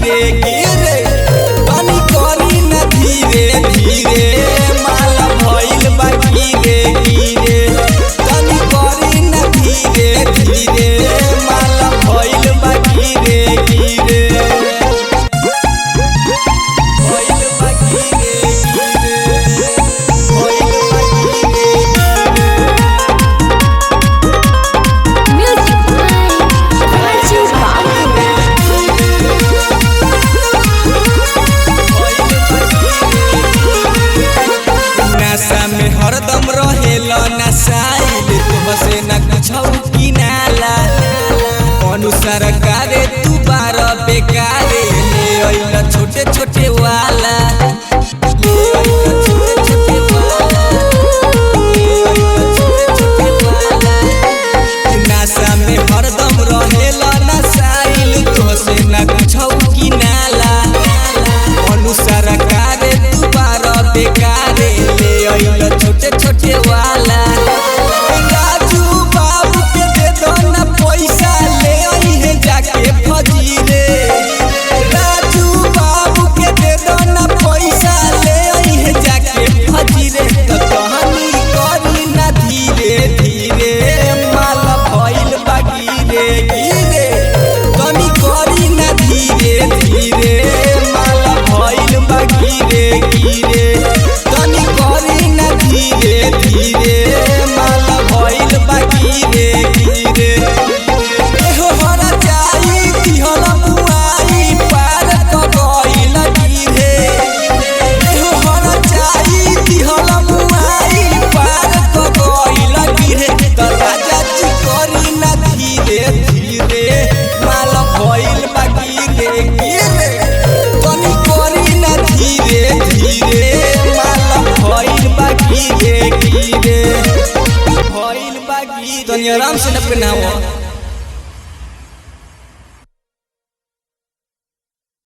गिरे गिरे तनी करी न धीरे धीरे माल भइल बा गिरे गिरे तनी करी न धीरे धीरे माल भइल बा गिरे गिरे भइल बा गिरे गिरे भइल बा गिरे Music by Raju Babu. नशा में हरदम रहेला नशाइल तुमसे न कुछ किनाला अनुसार कारे तू बार बेकारे ले अइला छोटे छोटे वाला ले अइला छोटे छोटे वाला ले अइला छोटे छोटे वाला नशा में हरदम रहेला नशाइल तुमसे न कुछ किनाला अनुसार कारे तू बार बेकारे ले अइला छोटे छोटे वाला राजू बाबू के दे दो ना पैसा ले आई है जाके फजीरे राजू बाबू के दे दो ना पैसा ले आई है जाके फजीरे तो कहानी करी ना धीरे धीरे माल भइल बा गिरे गिरे तनी करी ना धीरे धीरे माल भइल बा गिरे गिरे तनी करी ना धीरे धीरे माल भइल बा गिरे गिरे एहो हरा जाई दिहल मुआई पार क गइल गिरे एहो हरा जाई दिहल मुआई पार क गइल गिरे त राजा जी करी ना धीरे धीरे माल भइल बा गिरे गिरे तनी करी ना धीरे धीरे माल भइल बा गिरे गिरे भइल बा गिरे तनी आराम से न पहनाओ।